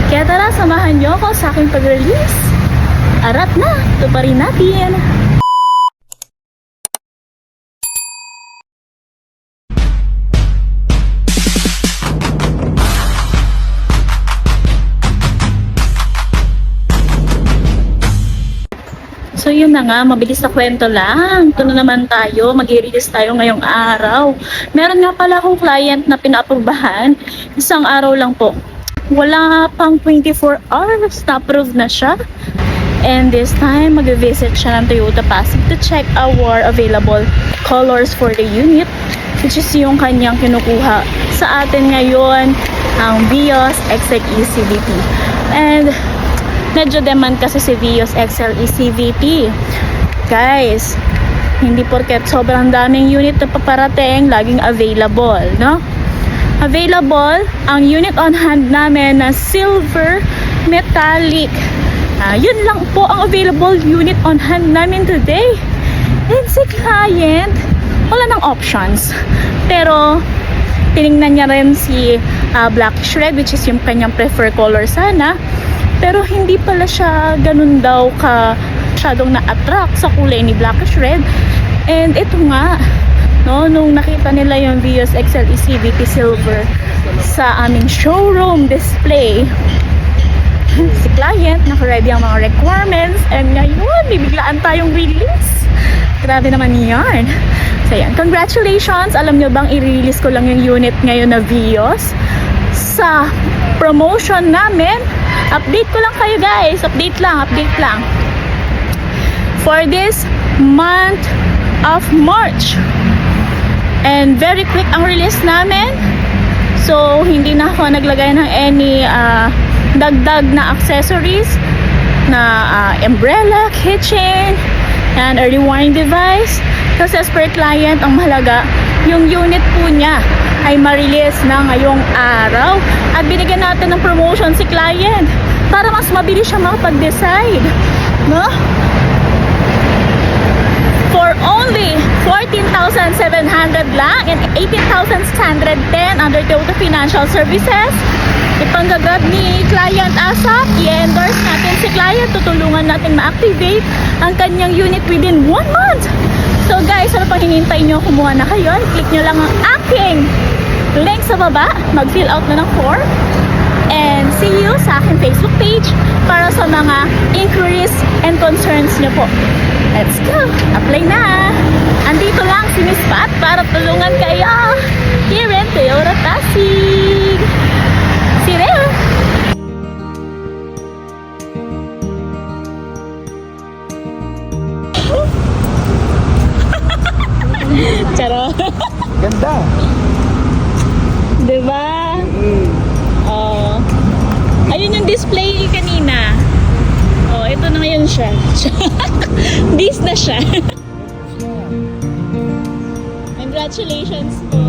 Kaya tara, samahan niyo ako sa aking pag-release. Arat na, tuparin natin. So yun na nga, mabilis na kwento lang. Ito na naman tayo, mag-i-release tayo ngayong araw. Meron nga pala akong client na pina-aprobahan. Isang araw lang po. Wala pang 24 hours, na-approve na siya. And this time, mag-visit siya ng Toyota Pasig to check our available colors for the unit, which is yung kanyang kinukuha sa atin ngayon, ang Vios XLE CVT. And medyo demand kasi si Vios XLE CVT. Guys, hindi porket sobrang daming unit na paparating, laging available, no? Available ang unit on hand namin na silver metallic. Yun lang po ang available unit on hand namin today. And si client, wala nang options. Pero tinignan niya rin si blackish red, which is yung kanyang preferred color sana. Pero hindi pala siya ganun daw masyadong na-attract sa kulay ni blackish red. And ito nga, no, nung nakita nila yung Vios XLE CVT silver sa aming showroom display, si client naka-ready ang mga requirements, and ngayon bibiglaan tayong release. Grabe naman yan. So yan, congratulations. Alam nyo bang i-release ko lang yung unit ngayon na Vios sa promotion namin. Update ko lang kayo guys, update lang for this month of March. And very quick ang release namin. So hindi na ako naglagay ng any dagdag na accessories na umbrella, kitchen, and a rewind device. Kasi as per client, ang mahalaga, yung unit po niya ay ma-release na ngayong araw. At binigyan natin ng promotion si client para mas mabilis siya makapag-decide, no? For only 14,700 lang and 18,610 under Toyota Financial Services. Ipanggagrab ni client ASAP, i-endorse natin si client, tutulungan natin ma-activate ang kanyang unit within 1 month. So guys, ano pang hinihintay nyo? Kumuha na kayo, click nyo lang ang aking link sa baba, mag-fill out na ng form, and see you sa aking Facebook page para sa mga inquiries and concerns nyo po. Let's go! Apply na! Andito lang si Miss Pat para tulungan kayo here in Toyota Pasig! See you there! Charo! Ganda! Diba? Oh. Ayun yung display kanina. Oh, ito na ngayon siya. This na siya. Congratulations po.